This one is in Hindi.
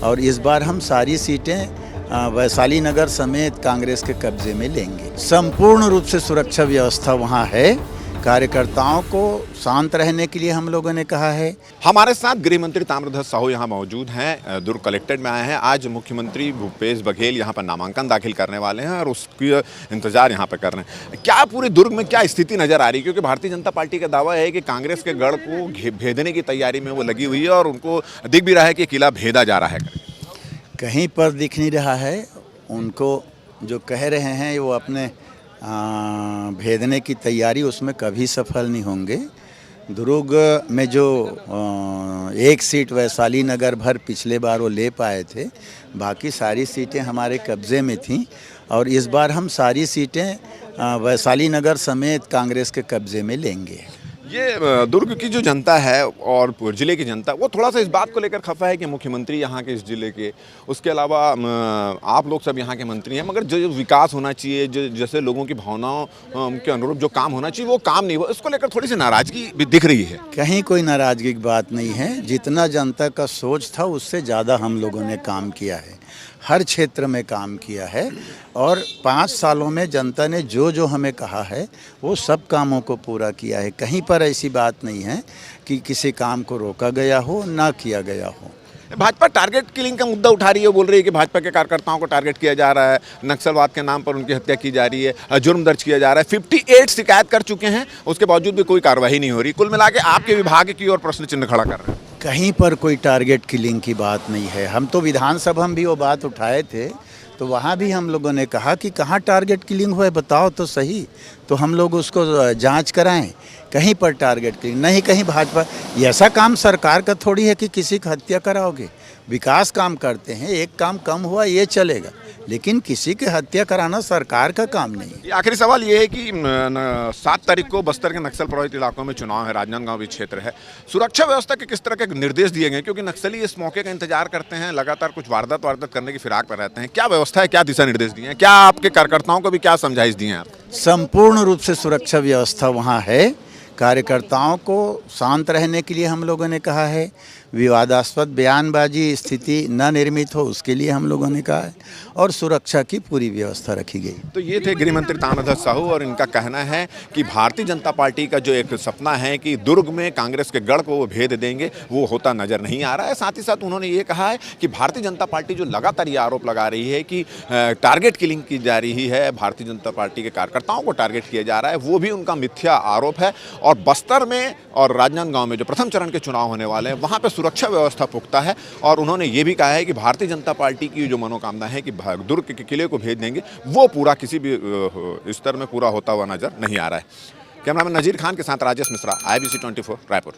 और इस बार हम सारी सीटें वैशाली नगर समेत कांग्रेस के कब्जे में लेंगे। संपूर्ण रूप से सुरक्षा व्यवस्था वहाँ है। कार्यकर्ताओं को शांत रहने के लिए हम लोगों ने कहा है। हमारे साथ गृह मंत्री ताम्रध्वज साहू यहाँ मौजूद हैं, दुर्ग कलेक्टेड में आए हैं। आज मुख्यमंत्री भूपेश बघेल यहाँ पर नामांकन दाखिल करने वाले हैं और उसकी इंतजार यहाँ पर कर रहे हैं। क्या पूरे दुर्ग में क्या स्थिति नजर आ रही है? क्योंकि भारतीय जनता पार्टी का दावा है कि कांग्रेस के गढ़ को भेदने की तैयारी में वो लगी हुई है और उनको दिख भी रहा है कि किला भेदा जा रहा है। कहीं पर दिख नहीं रहा है। उनको जो कह रहे हैं वो अपने भेदने की तैयारी, उसमें कभी सफल नहीं होंगे। दुर्ग में जो एक सीट वैशाली नगर भर पिछले बार वो ले पाए थे, बाकी सारी सीटें हमारे कब्ज़े में थीं और इस बार हम सारी सीटें वैशाली नगर समेत कांग्रेस के कब्ज़े में लेंगे। ये दुर्ग की जो जनता है और ज़िले की जनता, वो थोड़ा सा इस बात को लेकर खफा है कि मुख्यमंत्री यहाँ के इस ज़िले के, उसके अलावा आप लोग सब यहाँ के मंत्री हैं, मगर जो विकास होना चाहिए, जो जैसे लोगों की भावनाओं के अनुरूप जो काम होना चाहिए वो काम नहीं हुआ, इसको लेकर थोड़ी सी नाराज़गी भी दिख रही है। कहीं कोई नाराज़गी की बात नहीं है। जितना जनता का सोच था उससे ज़्यादा हम लोगों ने काम किया है, हर क्षेत्र में काम किया है और 5 सालों में जनता ने जो जो हमें कहा है वो सब कामों को पूरा किया है। कहीं पर ऐसी बात नहीं है कि किसी काम को रोका गया हो, ना किया गया हो। भाजपा टारगेट किलिंग का मुद्दा उठा रही है, बोल रही है कि भाजपा के कार्यकर्ताओं को टारगेट किया जा रहा है, नक्सलवाद के नाम पर उनकी हत्या की जा रही है, जुर्म दर्ज किया जा रहा है। 58 शिकायत कर चुके हैं, उसके बावजूद भी कोई कार्रवाई नहीं हो रही। कुल मिला के आपके विभाग की ओर प्रश्न चिन्ह खड़ा कर रहे हैं। कहीं पर कोई टारगेट किलिंग की बात नहीं है। हम तो विधानसभा में भी वो बात उठाए थे, तो वहाँ भी हम लोगों ने कहा कि कहाँ टारगेट किलिंग हुआ है, बताओ तो सही, तो हम लोग उसको जांच कराएं। कहीं पर टारगेट किलिंग नहीं। कहीं भाजपा, ऐसा काम सरकार का थोड़ी है कि किसी की हत्या कराओगे। विकास काम करते हैं, एक काम कम हुआ ये चलेगा, लेकिन किसी की हत्या कराना सरकार का काम नहीं है। आखिरी सवाल ये है कि 7 तारीख को बस्तर के नक्सल प्रभावित इलाकों में चुनाव है, राजनांदगांव भी क्षेत्र है। सुरक्षा व्यवस्था के किस तरह के निर्देश दिए गए? क्योंकि नक्सली इस मौके का इंतजार करते हैं, लगातार कुछ वारदात करने की फिराक पर रहते हैं। क्या व्यवस्था है, क्या दिशा निर्देश दिए हैं, क्या आपके कार्यकर्ताओं को भी क्या समझाइश दिए हैं आप? संपूर्ण रूप से सुरक्षा व्यवस्था वहाँ है। कार्यकर्ताओं को शांत रहने के लिए हम लोगों ने कहा है। विवादास्पद बयानबाजी स्थिति न निर्मित हो उसके लिए हम लोगों ने कहा है और सुरक्षा की पूरी व्यवस्था रखी गई। तो ये थे गृह मंत्री ताम्रध्वज साहू और इनका कहना है कि भारतीय जनता पार्टी का जो एक सपना है कि दुर्ग में कांग्रेस के गढ़ को वो भेद देंगे, वो होता नजर नहीं आ रहा है। साथ ही साथ उन्होंने ये कहा है कि भारतीय जनता पार्टी जो लगातार ये आरोप लगा रही है कि टारगेट किलिंग की जा रही है, भारतीय जनता पार्टी के कार्यकर्ताओं को टारगेट किया जा रहा है, वो भी उनका मिथ्या आरोप है। और बस्तर में और राजनांदगांव में जो प्रथम चरण के चुनाव होने वाले हैं, वहाँ पर सुरक्षा व्यवस्था पुख्ता है। और उन्होंने ये भी कहा है कि भारतीय जनता पार्टी की जो मनोकामना है कि दुर्ग के किले को भेज देंगे, वो पूरा किसी भी स्तर में पूरा होता हुआ नजर नहीं आ रहा है। कैमरामैन नजीर खान के साथ राजेश मिश्रा, IBC 24 रायपुर।